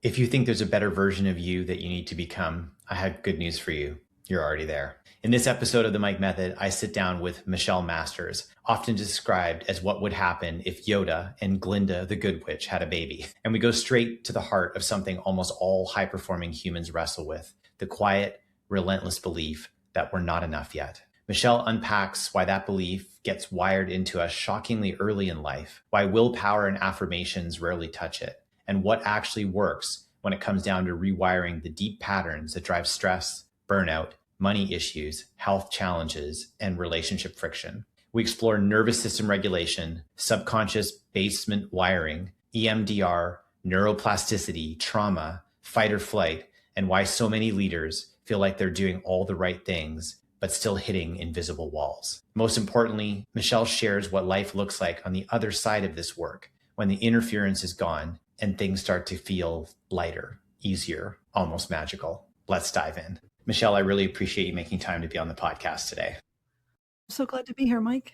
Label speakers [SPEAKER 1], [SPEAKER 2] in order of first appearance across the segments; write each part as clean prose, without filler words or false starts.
[SPEAKER 1] If you think there's a better version of you that you need to become, I have good news for you. You're already there. In this episode of the Mike Method, I sit down with Michelle Masters, often described as what would happen if Yoda and Glinda the Good Witch had a baby. And we go straight to the heart of something almost all high-performing humans wrestle with, the quiet, relentless belief that we're not enough yet. Michelle unpacks why that belief gets wired into us shockingly early in life, why willpower and affirmations rarely touch it, and what actually works when it comes down to rewiring the deep patterns that drive stress, burnout, money issues, health challenges, and relationship friction. We explore nervous system regulation, subconscious basement wiring, EMDR, neuroplasticity, trauma, fight or flight, and why so many leaders feel like they're doing all the right things, but still hitting invisible walls. Most importantly, Michelle shares what life looks like on the other side of this work, when the interference is gone and things start to feel lighter, easier, almost magical. Let's dive in. Michelle, I really appreciate you making time to be on the podcast today.
[SPEAKER 2] I'm so glad to be here, Mike.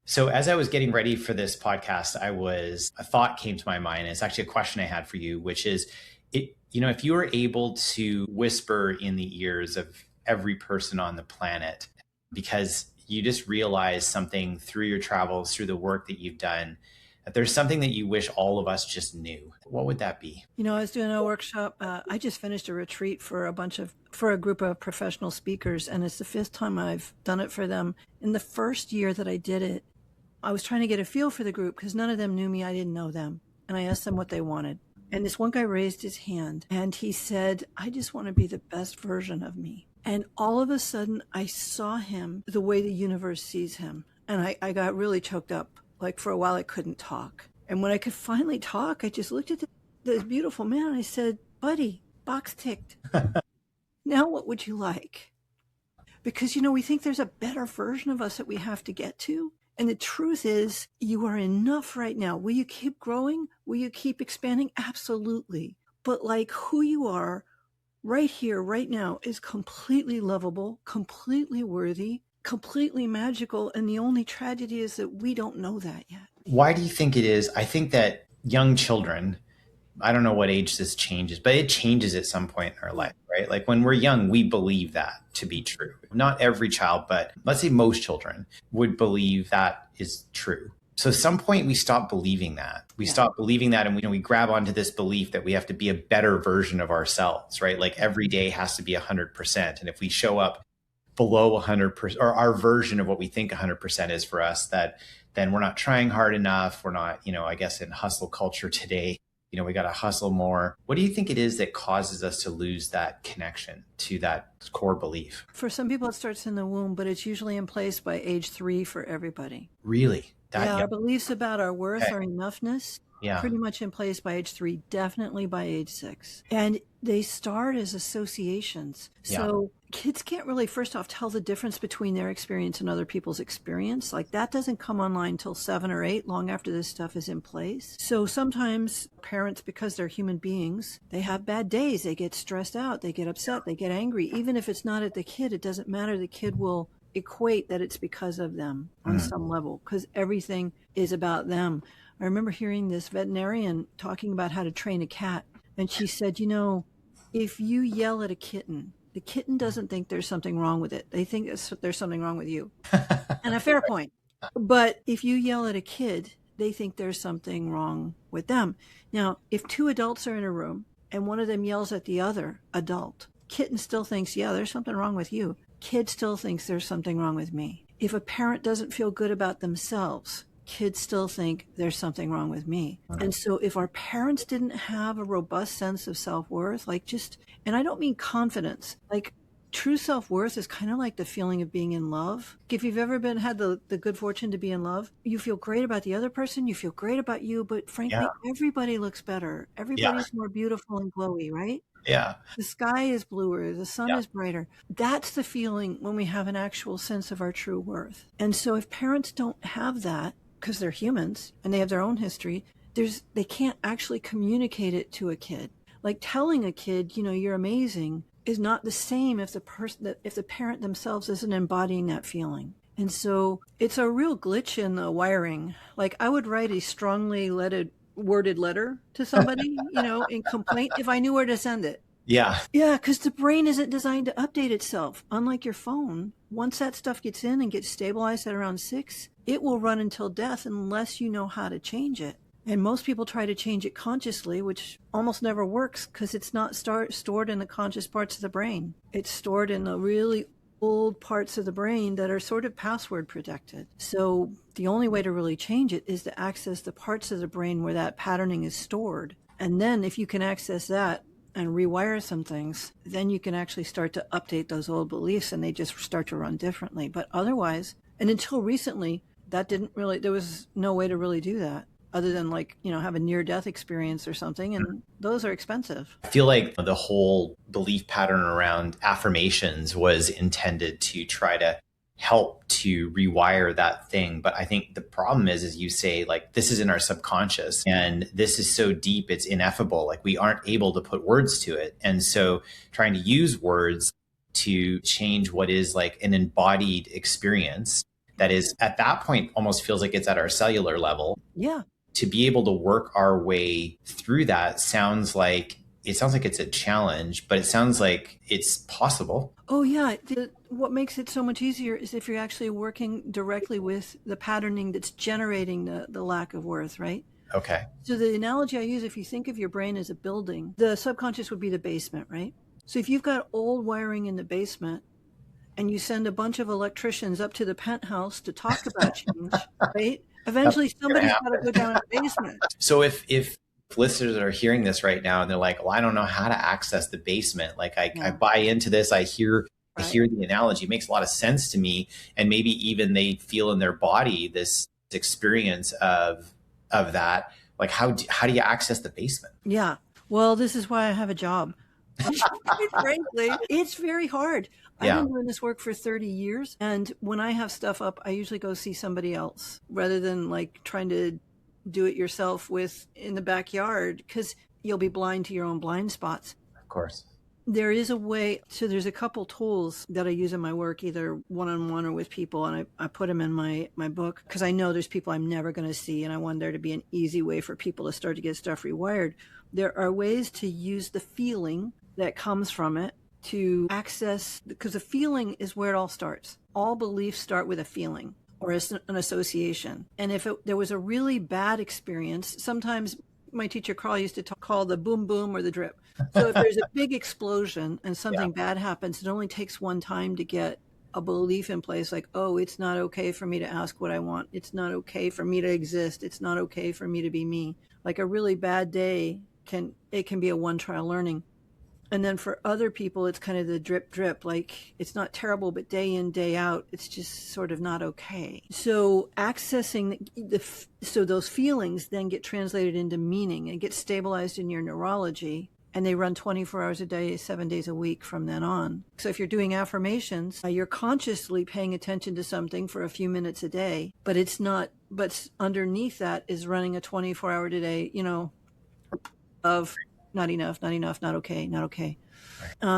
[SPEAKER 1] So as I was getting ready for this podcast, a thought came to my mind. And it's actually a question I had for you, which is, if you were able to whisper in the ears of every person on the planet, because you just realize something through your travels, through the work that you've done, that there's something that you wish all of us just knew, what would that be?
[SPEAKER 2] I was doing a workshop. I just finished a retreat for a group of professional speakers, and it's the 5th time I've done it for them. In the first year that I did it, I was trying to get a feel for the group because none of them knew me. I didn't know them. And I asked them what they wanted. And this one guy raised his hand and he said, I just want to be the best version of me. And all of a sudden I saw him the way the universe sees him. And I got really choked up. Like for a while I couldn't talk. And when I could finally talk, I just looked at this beautiful man and I said, buddy, box ticked. Now what would you like? Because, we think there's a better version of us that we have to get to. And the truth is, you are enough right now. Will you keep growing? Will you keep expanding? Absolutely. But like who you are right here, right now is completely lovable, completely worthy, completely magical. And the only tragedy is that we don't know that yet.
[SPEAKER 1] Why do you think it is? I think that young children, I don't know what age this changes, but it changes at some point in our life, right? Like when we're young, we believe that to be true. Not every child, but let's say most children would believe that is true. So at some point we stop believing that. We stop believing that, and we grab onto this belief that we have to be a better version of ourselves, right? Like every day has to be 100%. And if we show up below 100%, or our version of what we think 100% is for us, then we're not trying hard enough. We're not, I guess in hustle culture today, we got to hustle more. What do you think it is that causes us to lose that connection to that core belief?
[SPEAKER 2] For some people, it starts in the womb, but it's usually in place by age 3 for everybody.
[SPEAKER 1] Really?
[SPEAKER 2] Our beliefs about our worth, our enoughness,
[SPEAKER 1] Yeah.
[SPEAKER 2] pretty much in place by age 3, definitely by age 6. And they start as associations. So kids can't really, first off, tell the difference between their experience and other people's experience. Like that doesn't come online till 7 or 8, long after this stuff is in place. So sometimes parents, because they're human beings, they have bad days. They get stressed out. They get upset. They get angry. Even if it's not at the kid, it doesn't matter. The kid will equate that it's because of them on some level, because everything is about them. I remember hearing this veterinarian talking about how to train a cat. And she said, if you yell at a kitten, the kitten doesn't think there's something wrong with it. They think there's something wrong with you. And a fair point. But if you yell at a kid, they think there's something wrong with them. Now, if 2 adults are in a room and one of them yells at the other adult, kitten still thinks, yeah, there's something wrong with you. Kid still thinks there's something wrong with me. If a parent doesn't feel good about themselves, kids still think there's something wrong with me. And so if our parents didn't have a robust sense of self-worth, and I don't mean confidence, like true self-worth is kind of like the feeling of being in love. If you've ever had the good fortune to be in love, you feel great about the other person, you feel great about you, but frankly, everybody looks better. Everybody's more beautiful and glowy, right?
[SPEAKER 1] Yeah.
[SPEAKER 2] The sky is bluer, the sun is brighter. That's the feeling when we have an actual sense of our true worth. And so if parents don't have that, because they're humans and they have their own history, they can't actually communicate it to a kid. Like telling a kid, you're amazing is not the same if the parent themselves isn't embodying that feeling. And so it's a real glitch in the wiring. Like I would write a strongly leaded worded letter to somebody, in complaint, if I knew where to send it.
[SPEAKER 1] Yeah.
[SPEAKER 2] Yeah, because the brain isn't designed to update itself. Unlike your phone, once that stuff gets in and gets stabilized at around 6, it will run until death unless you know how to change it. And most people try to change it consciously, which almost never works because it's not stored in the conscious parts of the brain. It's stored in the really old parts of the brain that are sort of password protected. So the only way to really change it is to access the parts of the brain where that patterning is stored. And then if you can access that and rewire some things, then you can actually start to update those old beliefs and they just start to run differently. But otherwise, and until recently, there was no way to really do that other than have a near-death experience or something. And those are expensive.
[SPEAKER 1] I feel like the whole belief pattern around affirmations was intended to try to help to rewire that thing. But I think the problem is, as you say, this is in our subconscious and this is so deep, it's ineffable. We aren't able to put words to it. And so trying to use words to change what is an embodied experience that is at that point almost feels like it's at our cellular level.
[SPEAKER 2] Yeah.
[SPEAKER 1] To be able to work our way through that sounds like it's a challenge, but it sounds like it's possible.
[SPEAKER 2] Oh, yeah. What makes it so much easier is if you're actually working directly with the patterning that's generating the lack of worth, right?
[SPEAKER 1] Okay.
[SPEAKER 2] So the analogy I use, if you think of your brain as a building, the subconscious would be the basement, right? So if you've got old wiring in the basement and you send a bunch of electricians up to the penthouse to talk about change, right? Eventually somebody's got to go down in the basement.
[SPEAKER 1] So if listeners are hearing this right now and they're like, well, I don't know how to access the basement. I buy into this. I hear the analogy. It makes a lot of sense to me. And maybe even they feel in their body this experience of that. How do you access the basement?
[SPEAKER 2] Yeah. Well, this is why I have a job. Frankly, it's very hard. I've been doing this work for 30 years. And when I have stuff up, I usually go see somebody else rather than trying to do it yourself in the backyard, because you'll be blind to your own blind spots.
[SPEAKER 1] Of course.
[SPEAKER 2] There is a way. So there's a couple tools that I use in my work, either one-on-one or with people. And I put them in my book because I know there's people I'm never going to see. And I want there to be an easy way for people to start to get stuff rewired. There are ways to use the feeling that comes from it to access, because the feeling is where it all starts. All beliefs start with a feeling or an association. And if there was a really bad experience, sometimes my teacher Carl used to call the boom boom or the drip. So if there's a big explosion and something bad happens, it only takes one time to get a belief in place, oh, it's not okay for me to ask what I want. It's not okay for me to exist. It's not okay for me to be me. A really bad day can be a one trial learning. And then for other people, it's kind of the drip, drip. It's not terrible, but day in, day out, it's just sort of not okay. So accessing so those feelings then get translated into meaning and get stabilized in your neurology. And they run 24 hours a day, 7 days a week from then on. So if you're doing affirmations, you're consciously paying attention to something for a few minutes a day, but but underneath that is running a 24-hour a day, of not enough, not okay, not okay.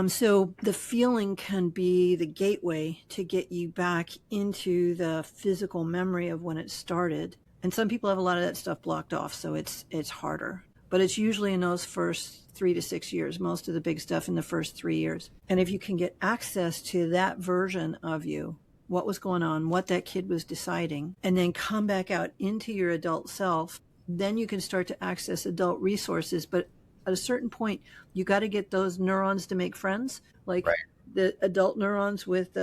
[SPEAKER 2] So the feeling can be the gateway to get you back into the physical memory of when it started. And some people have a lot of that stuff blocked off, so it's harder. But it's usually in those first 3 to 6 years, most of the big stuff in the first 3 years. And if you can get access to that version of you, what was going on, what that kid was deciding, and then come back out into your adult self, then you can start to access adult resources. But at a certain point, you got to get those neurons to make friends, the adult neurons with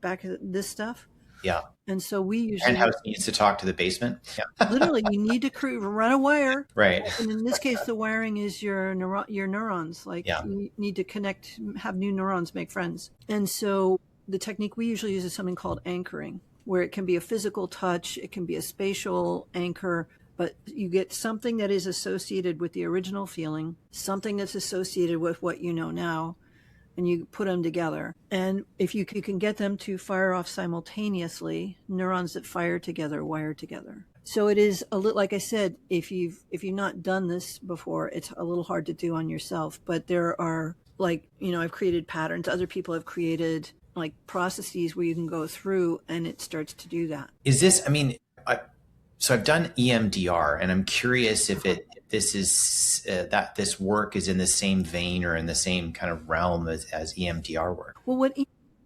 [SPEAKER 2] back of this stuff.
[SPEAKER 1] Yeah.
[SPEAKER 2] And so we usually...
[SPEAKER 1] And house needs to talk to the basement. Yeah.
[SPEAKER 2] Literally, you need to run a wire.
[SPEAKER 1] Right.
[SPEAKER 2] And in this case, the wiring is your neurons. You need to connect, have new neurons make friends. And so the technique we usually use is something called anchoring, where it can be a physical touch, it can be a spatial anchor, but you get something that is associated with the original feeling, something that's associated with what you know now, and you put them together. And if you can get them to fire off simultaneously, neurons that fire together wire together. So it is a little, like I said, if you've not done this before, it's a little hard to do on yourself. But there are I've created patterns. Other people have created processes where you can go through, and it starts to do that.
[SPEAKER 1] Is this? So I've done EMDR, and I'm curious if this is that this work is in the same vein or in the same kind of realm as EMDR work.
[SPEAKER 2] Well, what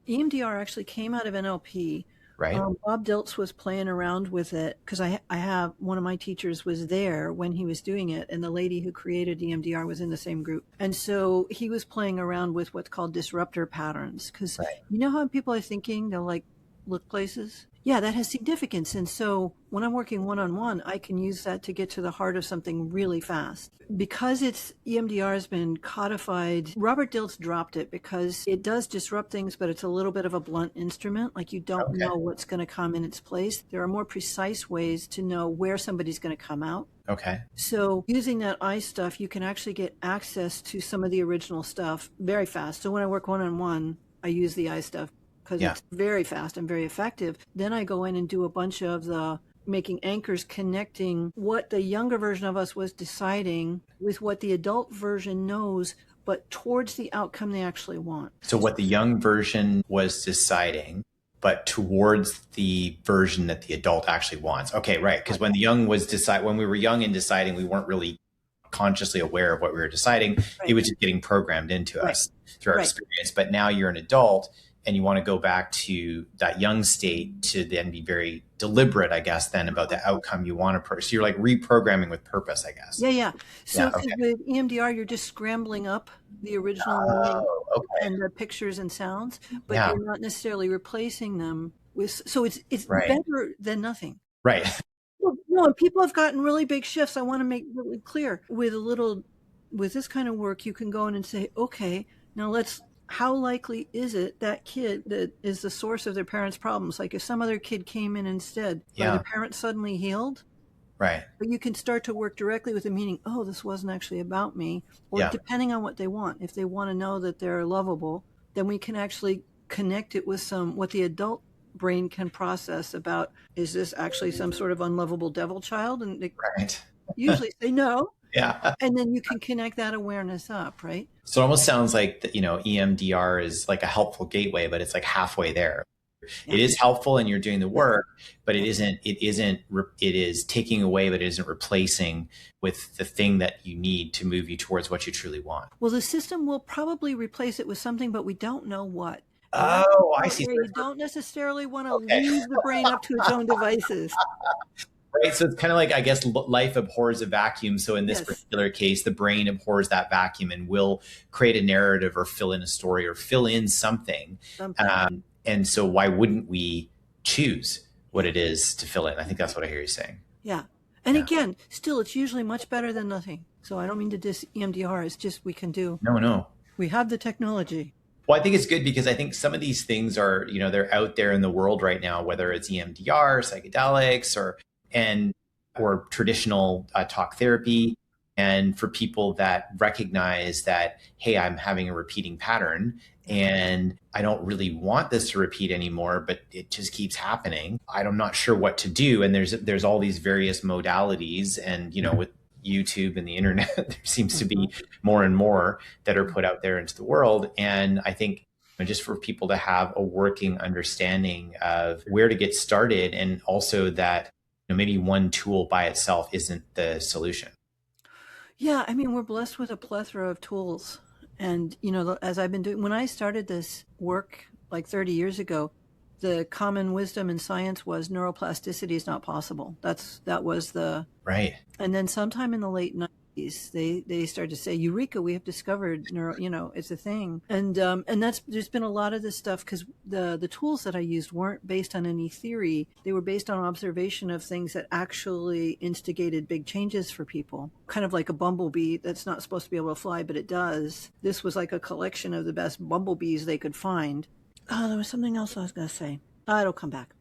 [SPEAKER 2] EMDR actually came out of NLP.
[SPEAKER 1] Right.
[SPEAKER 2] Bob Dilts was playing around with it because I have one of my teachers was there when he was doing it, and the lady who created EMDR was in the same group. And so he was playing around with what's called disruptor patterns because you know how people are thinking they'll like look places? Yeah, that has significance. And so when I'm working one-on-one, I can use that to get to the heart of something really fast. Because it's EMDR has been codified, Robert Dilts dropped it because it does disrupt things, but it's a little bit of a blunt instrument. Like you don't know what's going to come in its place. There are more precise ways to know where somebody's going to come out.
[SPEAKER 1] Okay.
[SPEAKER 2] So using that I stuff, you can actually get access to some of the original stuff very fast. So when I work one-on-one, I use the I stuff because it's very fast and very effective. Then I go in and do a bunch of the making anchors connecting what the younger version of us was deciding with what the adult version knows, but towards the outcome they actually want.
[SPEAKER 1] So what the young version was deciding, but towards the version that the adult actually wants. Okay, right. Because when the young was when we were young and deciding, we weren't really consciously aware of what we were deciding. It was just getting programmed into us through our experience. But now you're an adult and you want to go back to that young state to then be very deliberate, I guess, then about the outcome you want to. So you're like reprogramming with purpose, I guess.
[SPEAKER 2] Yeah. So with EMDR, you're just scrambling up the original and the pictures and sounds, but you're not necessarily replacing them with. So it's better than nothing.
[SPEAKER 1] Right.
[SPEAKER 2] No, and people have gotten really big shifts. I want to make really clear with this kind of work, you can go in and say, okay, now how likely is it that kid that is the source of their parents' problems? Like if some other kid came in instead, are the parents suddenly healed?
[SPEAKER 1] Right.
[SPEAKER 2] But you can start to work directly with the meaning, oh, this wasn't actually about me. Or depending on what they want. If they want to know that they're lovable, then we can actually connect it with what the adult brain can process about, is this actually some sort of unlovable devil child? And they usually say no.
[SPEAKER 1] Yeah.
[SPEAKER 2] And then you can connect that awareness up, right?
[SPEAKER 1] So it almost sounds like EMDR is like a helpful gateway, but it's like halfway there. Yeah. It is helpful and you're doing the work, but it is taking away, but it isn't replacing with the thing that you need to move you towards what you truly want.
[SPEAKER 2] Well, the system will probably replace it with something, but we don't know what.
[SPEAKER 1] Oh, I see.
[SPEAKER 2] You don't necessarily want to leave the brain up to its own devices.
[SPEAKER 1] Right. So it's kind of like, I guess, life abhors a vacuum. So in this particular case, the brain abhors that vacuum and will create a narrative or fill in a story or fill in something. And so why wouldn't we choose what it is to fill in? I think that's what I hear you saying.
[SPEAKER 2] Yeah. And again, still, it's usually much better than nothing. So I don't mean to diss EMDR. It's just we can do.
[SPEAKER 1] No.
[SPEAKER 2] We have the technology.
[SPEAKER 1] Well, I think it's good because I think some of these things are, they're out there in the world right now, whether it's EMDR, psychedelics, or traditional talk therapy. And for people that recognize that, hey, I'm having a repeating pattern and I don't really want this to repeat anymore, but it just keeps happening. I'm not sure what to do. And there's all these various modalities and, with YouTube and the internet, there seems to be more and more that are put out there into the world. And I think just for people to have a working understanding of where to get started, and also that maybe one tool by itself isn't the solution.
[SPEAKER 2] Yeah, I mean, we're blessed with a plethora of tools. And, as I've been doing, when I started this work like 30 years ago, the common wisdom in science was neuroplasticity is not possible. That was the...
[SPEAKER 1] Right.
[SPEAKER 2] And then sometime in the late 90s, they started to say, Eureka, we have discovered it's a thing. And there's been a lot of this stuff because the tools that I used weren't based on any theory. They were based on observation of things that actually instigated big changes for people. Kind of like a bumblebee that's not supposed to be able to fly, but it does. This was like a collection of the best bumblebees they could find. Oh, there was something else I was going to say. It'll come back.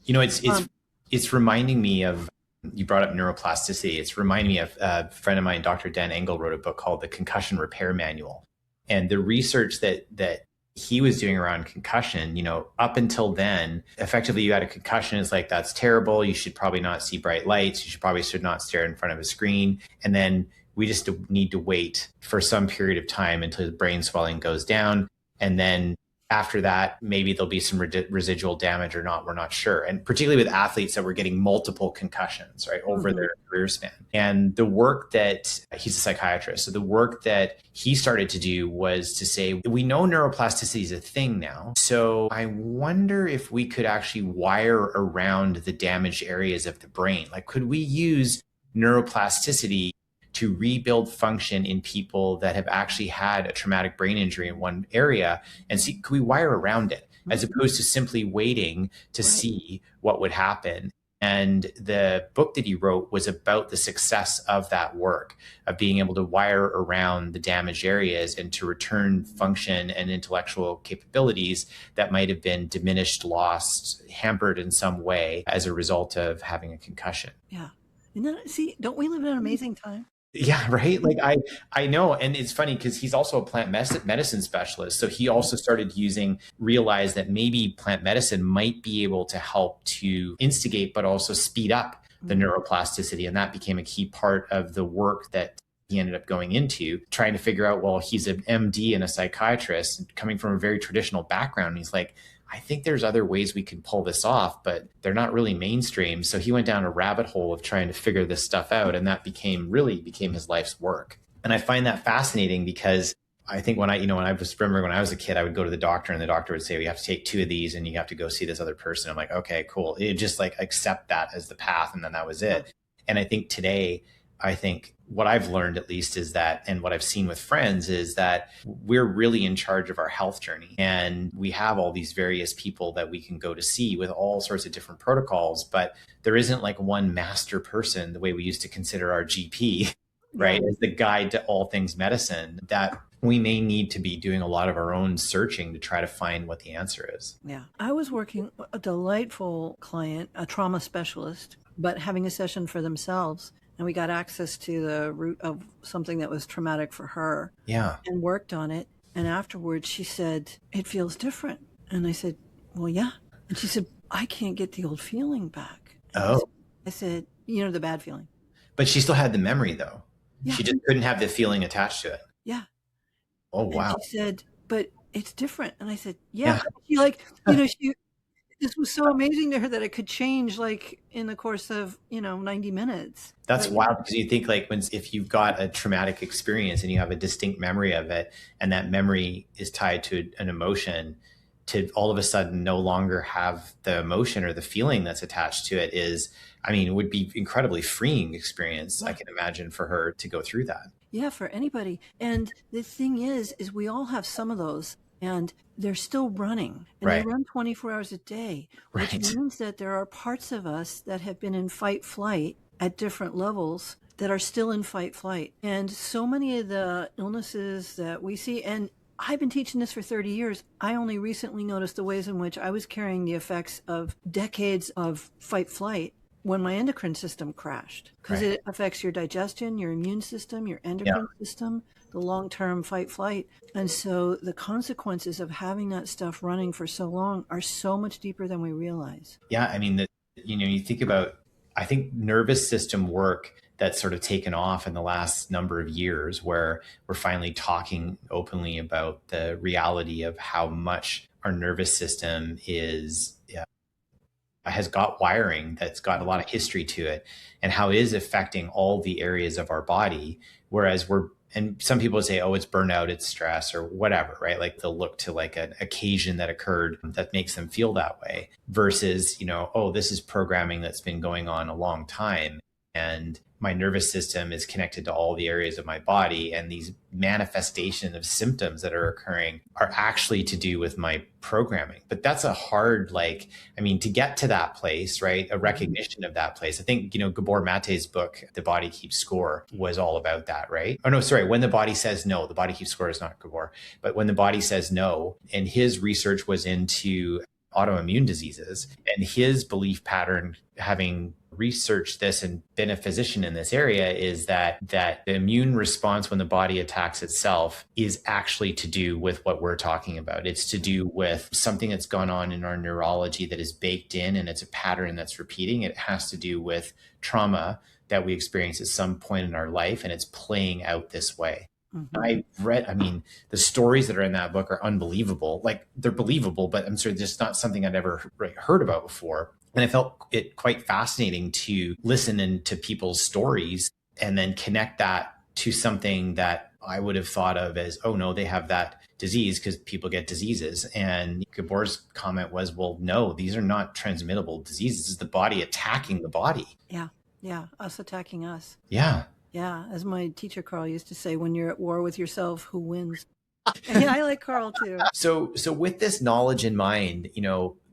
[SPEAKER 1] It's reminding me of, you brought up neuroplasticity. It's reminding me of a friend of mine, Dr. Dan Engel, wrote a book called The Concussion Repair Manual. And the research that he was doing around concussion, up until then, effectively you had a concussion. It's like, that's terrible. You should probably not see bright lights. You should not stare in front of a screen. And then we just need to wait for some period of time until the brain swelling goes down. And then After that, maybe there'll be some residual damage or not. We're not sure. And particularly with athletes that were getting multiple concussions, right, over their career span. And the work that he's a psychiatrist. So the work that he started to do was to say, we know neuroplasticity is a thing now. So I wonder if we could actually wire around the damaged areas of the brain. Like, could we use neuroplasticity to rebuild function in people that have actually had a traumatic brain injury in one area and see, could we wire around it as opposed to simply waiting to see what would happen? And the book that he wrote was about the success of that work, of being able to wire around the damaged areas and to return function and intellectual capabilities that might have been diminished, lost, hampered in some way as a result of having a concussion.
[SPEAKER 2] Yeah. And then, see, don't we live in an amazing time?
[SPEAKER 1] Yeah, right. Like I know. And it's funny because he's also a plant medicine specialist. So he also started realize that maybe plant medicine might be able to help to instigate, but also speed up the neuroplasticity. And that became a key part of the work that he ended up going into, trying to figure out, well, he's an MD and a psychiatrist coming from a very traditional background. And he's like, I think there's other ways we can pull this off, but they're not really mainstream. So he went down a rabbit hole of trying to figure this stuff out. And that became his life's work. And I find that fascinating because I think when I remember when I was a kid, I would go to the doctor and the doctor would say, we have to take 2 of these and you have to go see this other person. I'm like, okay, cool. It just like accept that as the path. And then that was it. And I think today, what I've learned at least is that, and what I've seen with friends is that we're really in charge of our health journey. And we have all these various people that we can go to see with all sorts of different protocols, but there isn't like one master person the way we used to consider our GP, right? As the guide to all things medicine, that we may need to be doing a lot of our own searching to try to find what the answer is.
[SPEAKER 2] Yeah. I was working a delightful client, a trauma specialist, but having a session for themselves. And we got access to the root of something that was traumatic for her.
[SPEAKER 1] Yeah.
[SPEAKER 2] And worked on it. And afterwards she said, it feels different. And I said, well, yeah. And she said, I can't get the old feeling back. And I said, the bad feeling.
[SPEAKER 1] But she still had the memory though. Yeah. She just couldn't have the feeling attached to it.
[SPEAKER 2] Yeah.
[SPEAKER 1] Oh, wow.
[SPEAKER 2] And she said, but it's different. And I said, yeah. She this was so amazing to her that it could change like in the course of 90 minutes.
[SPEAKER 1] That's wild, because you think like if you've got a traumatic experience and you have a distinct memory of it, and that memory is tied to an emotion, to all of a sudden no longer have the emotion or the feeling that's attached to it it would be incredibly freeing experience. I can imagine for her to go through that.
[SPEAKER 2] Yeah, for anybody. And the thing is we all have some of those. And they're still running. And they run 24 hours a day, which means that there are parts of us that have been in fight-flight at different levels that are still in fight-flight. And so many of the illnesses that we see, and I've been teaching this for 30 years, I only recently noticed the ways in which I was carrying the effects of decades of fight-flight when my endocrine system crashed. Because it affects your digestion, your immune system, your endocrine system, the long-term fight-flight. And so the consequences of having that stuff running for so long are so much deeper than we realize.
[SPEAKER 1] Yeah. You think about, I think nervous system work that's sort of taken off in the last number of years, where we're finally talking openly about the reality of how much our nervous system has got wiring that's got a lot of history to it, and how it is affecting all the areas of our body. Whereas and some people say, oh, it's burnout, it's stress or whatever, right? Like they'll look to like an occasion that occurred that makes them feel that way versus, oh, this is programming that's been going on a long time. And my nervous system is connected to all the areas of my body. And these manifestations of symptoms that are occurring are actually to do with my programming. But that's a hard, to get to that place, right? A recognition of that place. I think, Gabor Mate's book, The Body Keeps Score, was all about that, right? Oh, no, sorry. When the Body Says No, The Body Keeps Score is not Gabor, but When the Body Says No. And his research was into autoimmune diseases, and his belief pattern, having researched this and been a physician in this area, is that the immune response when the body attacks itself is actually to do with what we're talking about. It's to do with something that's gone on in our neurology that is baked in, and it's a pattern that's repeating. It has to do with trauma that we experience at some point in our life, and it's playing out this way. I read, I mean, the stories that are in that book are unbelievable. Like they're believable, but I'm sorry, just not something I'd ever heard about before. And I felt it quite fascinating to listen into people's stories and then connect that to something that I would have thought of as, oh no, they have that disease because people get diseases. And Gabor's comment was, well, no, these are not transmittable diseases. It's the body attacking the body.
[SPEAKER 2] Yeah. Yeah. Us attacking us.
[SPEAKER 1] Yeah.
[SPEAKER 2] Yeah. As my teacher Carl used to say, when you're at war with yourself, who wins? Yeah, I like Carl too.
[SPEAKER 1] So with this knowledge in mind,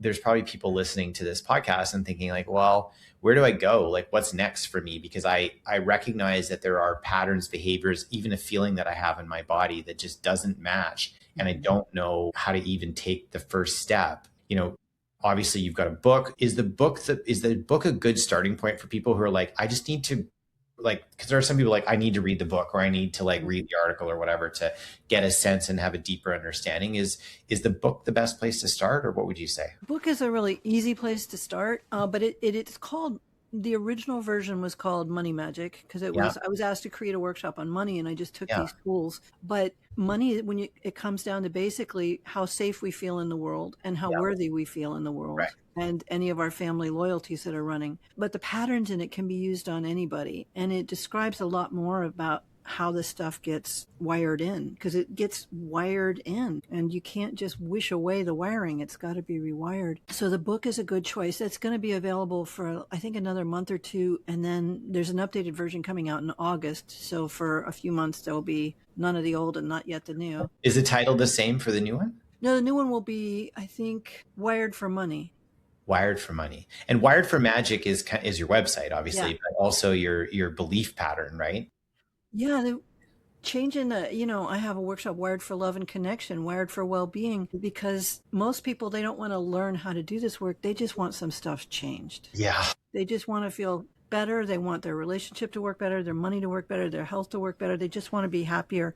[SPEAKER 1] there's probably people listening to this podcast and thinking like, well, where do I go? Like, what's next for me? Because I recognize that there are patterns, behaviors, even a feeling that I have in my body that just doesn't match. And I don't know how to even take the first step. Obviously you've got a book. Is the book a good starting point for people who are like, I just need to, like, because there are some people like, I need to read the book or I need to like read the article or whatever to get a sense and have a deeper understanding. Is the book the best place to start, or what would you say?
[SPEAKER 2] The book is a really easy place to start, but it's called, the original version was called Money Magic because I was asked to create a workshop on money and I just took these tools. But money, it comes down to basically how safe we feel in the world and how worthy we feel in the world.
[SPEAKER 1] Right.
[SPEAKER 2] And any of our family loyalties that are running. But the patterns in it can be used on anybody. And it describes a lot more about how this stuff gets wired in, because it gets wired in and you can't just wish away the wiring. It's got to be rewired. So the book is a good choice. It's going to be available for, I think, another month or two. And then there's an updated version coming out in August. So for a few months, there'll be none of the old and not yet the new.
[SPEAKER 1] Is the title the same for the new one?
[SPEAKER 2] No, the new one will be, I think, Wired for Money.
[SPEAKER 1] Wired for Money. And Wired for Magic is your website, obviously, but also your belief pattern, right?
[SPEAKER 2] Yeah, the changing I have a workshop, Wired for Love and Connection, Wired for Well-Being, because most people, they don't want to learn how to do this work. They just want some stuff changed.
[SPEAKER 1] Yeah.
[SPEAKER 2] They just want to feel better. They want their relationship to work better, their money to work better, their health to work better. They just want to be happier.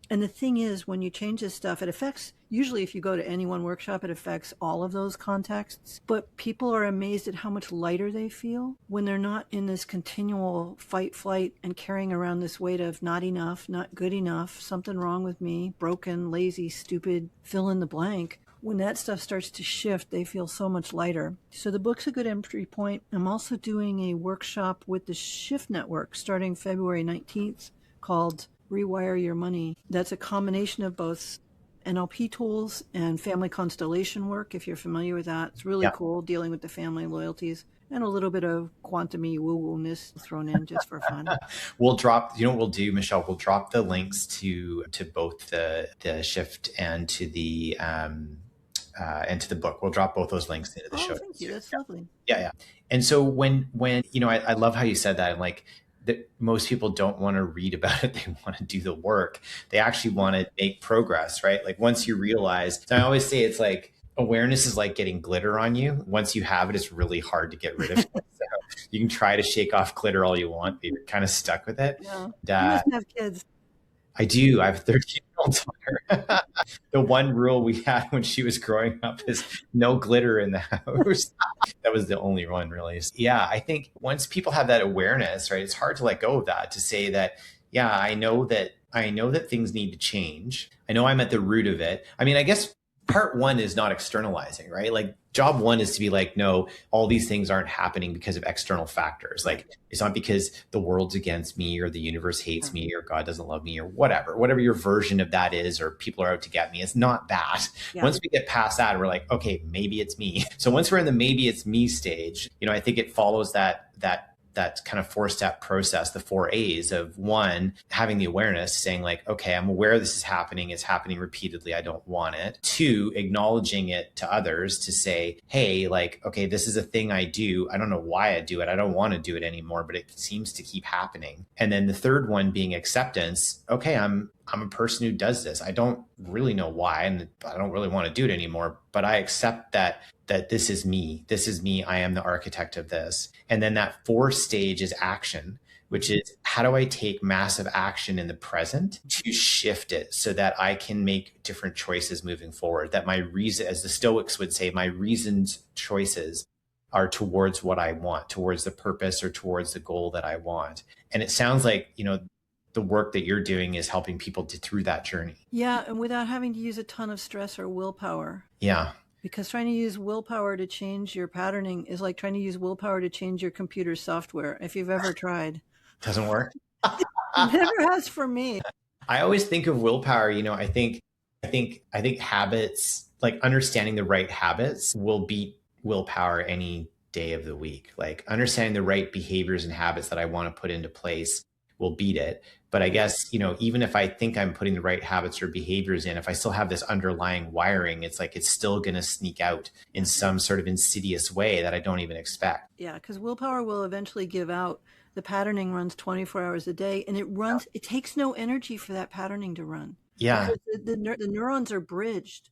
[SPEAKER 2] And the thing is, when you change this stuff, it affects, usually if you go to any one workshop, it affects all of those contexts. But people are amazed at how much lighter they feel when they're not in this continual fight, flight, and carrying around this weight of not enough, not good enough, something wrong with me, broken, lazy, stupid, fill in the blank. When that stuff starts to shift, they feel so much lighter. So the book's a good entry point. I'm also doing a workshop with the Shift Network starting February 19th called Rewire Your Money. That's a combination of both NLP tools and family constellation work, if you're familiar with that. It's really cool, dealing with the family loyalties, and a little bit of quantum-y woo-woo-ness thrown in just for fun.
[SPEAKER 1] We'll drop, what we'll do, Michelle, we'll drop the links to both the Shift and to the book. We'll drop both those links into the show.
[SPEAKER 2] Thank you. That's lovely.
[SPEAKER 1] Yeah. And so when I love how you said that. I'm like, that most people don't want to read about it. They want to do the work. They actually want to make progress, right? Like once you realize, so I always say it's like awareness is like getting glitter on you. Once you have it, it's really hard to get rid of it. So you can try to shake off glitter all you want, but you're kind of stuck with it.
[SPEAKER 2] Yeah. You must have kids.
[SPEAKER 1] I do. I have a 13-year-old daughter. The one rule we had when she was growing up is no glitter in the house. That was the only one, really. Yeah, I think once people have that awareness, right, it's hard to let go of that, to say that, yeah, I know that things need to change. I know I'm at the root of it. I mean, I guess part one is not externalizing, right? Like job one is to be like, no, all these things aren't happening because of external factors. Like it's not because the world's against me or the universe hates me or God doesn't love me or whatever your version of that is, or people are out to get me. It's not that. Yeah. Once we get past that, we're like, okay, maybe it's me. So once we're in the maybe it's me stage, I think it follows that kind of 4-step process, the 4 A's of 1, having the awareness, saying like, okay, I'm aware this is happening. It's happening repeatedly. I don't want it. 2, acknowledging it to others to say, hey, like, okay, this is a thing I do. I don't know why I do it. I don't want to do it anymore, but it seems to keep happening. And then the 3rd one being acceptance. Okay, I'm a person who does this. I don't really know why, and I don't really want to do it anymore, but I accept that this is me. This is me. I am the architect of this. And then that 4th stage is action, which is how do I take massive action in the present to shift it so that I can make different choices moving forward, that my reason, as the Stoics would say, my reasoned choices are towards what I want, towards the purpose or towards the goal that I want. And it sounds like, the work that you're doing is helping people through that journey.
[SPEAKER 2] Yeah, and without having to use a ton of stress or willpower.
[SPEAKER 1] Yeah.
[SPEAKER 2] Because trying to use willpower to change your patterning is like trying to use willpower to change your computer software, if you've ever tried.
[SPEAKER 1] Doesn't work.
[SPEAKER 2] It never has for me.
[SPEAKER 1] I always think of willpower, I think habits, like understanding the right habits will beat willpower any day of the week. Like understanding the right behaviors and habits that I want to put into place will beat it. But I guess, even if I think I'm putting the right habits or behaviors in, if I still have this underlying wiring, it's like it's still going to sneak out in some sort of insidious way that I don't even expect.
[SPEAKER 2] Yeah, because willpower will eventually give out. The patterning runs 24 hours a day, and it takes no energy for that patterning to run.
[SPEAKER 1] Yeah.
[SPEAKER 2] The neurons are bridged.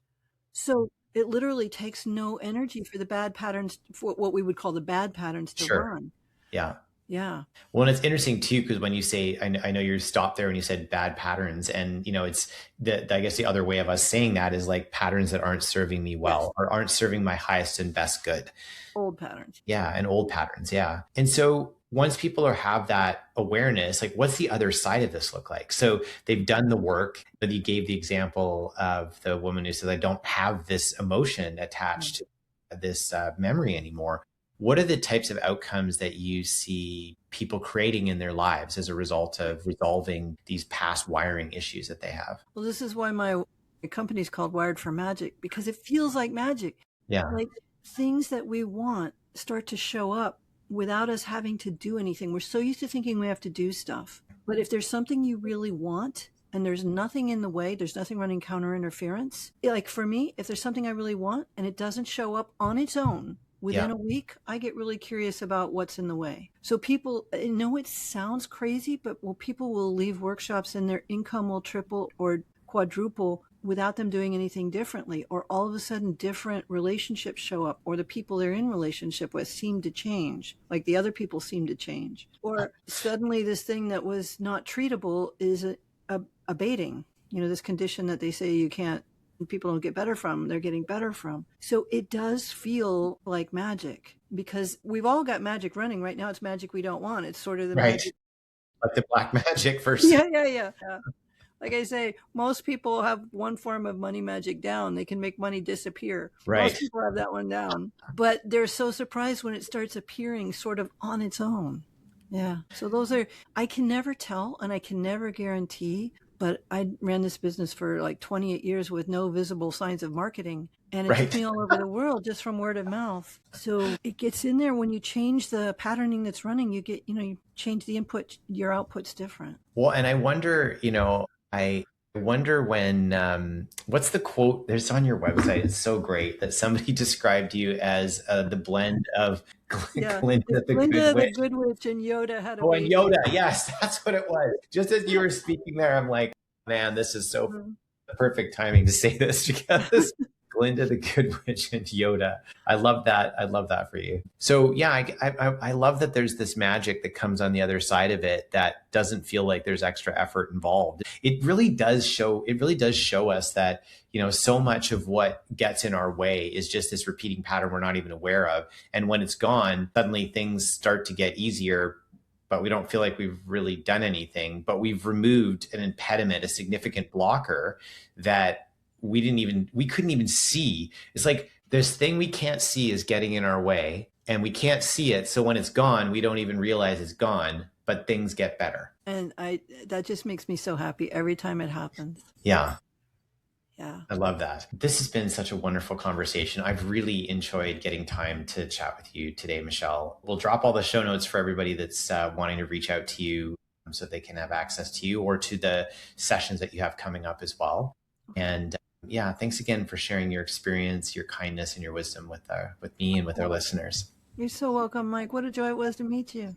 [SPEAKER 2] So it literally takes no energy for the bad patterns, for what we would call the bad patterns, to run.
[SPEAKER 1] Yeah.
[SPEAKER 2] Yeah.
[SPEAKER 1] Well, and it's interesting too, because when you say, I know you stopped there when you said bad patterns, and it's I guess the other way of us saying that is like patterns that aren't serving me well, or aren't serving my highest and best good.
[SPEAKER 2] Old patterns.
[SPEAKER 1] Yeah. And old patterns. Yeah. And so once people have that awareness, like what's the other side of this look like? So they've done the work, but you gave the example of the woman who says, I don't have this emotion attached to this memory anymore. What are the types of outcomes that you see people creating in their lives as a result of resolving these past wiring issues that they have?
[SPEAKER 2] Well, this is why my company is called Wired for Magic, because it feels like magic.
[SPEAKER 1] Yeah.
[SPEAKER 2] Like things that we want start to show up without us having to do anything. We're so used to thinking we have to do stuff. But if there's something you really want and there's nothing in the way, there's nothing running counter interference. Like for me, if there's something I really want and it doesn't show up on its own, within a week, I get really curious about what's in the way. So people, I know it sounds crazy, but people will leave workshops and their income will triple or quadruple without them doing anything differently, or all of a sudden different relationships show up, or the people they're in relationship with seem to change, like the other people seem to change, or suddenly this thing that was not treatable is abating. This condition that they say you can't, people don't get better from, they're getting better from. So it does feel like magic, because we've all got magic running right now. It's magic we don't want. It's sort of the magic.
[SPEAKER 1] Like the black magic first.
[SPEAKER 2] Yeah. Like I say, most people have one form of money magic down. They can make money disappear.
[SPEAKER 1] Right.
[SPEAKER 2] Most people have that one down. But they're so surprised when it starts appearing sort of on its own. Yeah. So those are, I can never tell and I can never guarantee, but I ran this business for like 28 years with no visible signs of marketing. And it took me all over the world just from word of mouth. So it gets in there when you change the patterning that's running, you get, you change the input, your output's different.
[SPEAKER 1] Well, and I wonder, I wonder when, what's the quote there's on your website? It's so great that somebody described you as the blend of Glinda
[SPEAKER 2] the Good Witch and Yoda had a baby.
[SPEAKER 1] And Yoda. Yes, that's what it was. Just as you were speaking there, I'm like, man, this is so perfect timing to say this, because Glinda the Good Witch and Yoda. I love that. I love that for you. So yeah, I love that there's this magic that comes on the other side of it that doesn't feel like there's extra effort involved. It really does show us that, so much of what gets in our way is just this repeating pattern we're not even aware of. And when it's gone, suddenly things start to get easier, but we don't feel like we've really done anything, but we've removed an impediment, a significant blocker that we couldn't even see. It's like this thing we can't see is getting in our way, and we can't see it. So when it's gone, we don't even realize it's gone, but things get better.
[SPEAKER 2] And that just makes me so happy every time it happens.
[SPEAKER 1] Yeah.
[SPEAKER 2] Yeah.
[SPEAKER 1] I love that. This has been such a wonderful conversation. I've really enjoyed getting time to chat with you today, Michelle. We'll drop all the show notes for everybody that's wanting to reach out to you so they can have access to you or to the sessions that you have coming up as well. And yeah, thanks again for sharing your experience, your kindness, and your wisdom with me and with our listeners.
[SPEAKER 2] You're so welcome, Mike. What a joy it was to meet you.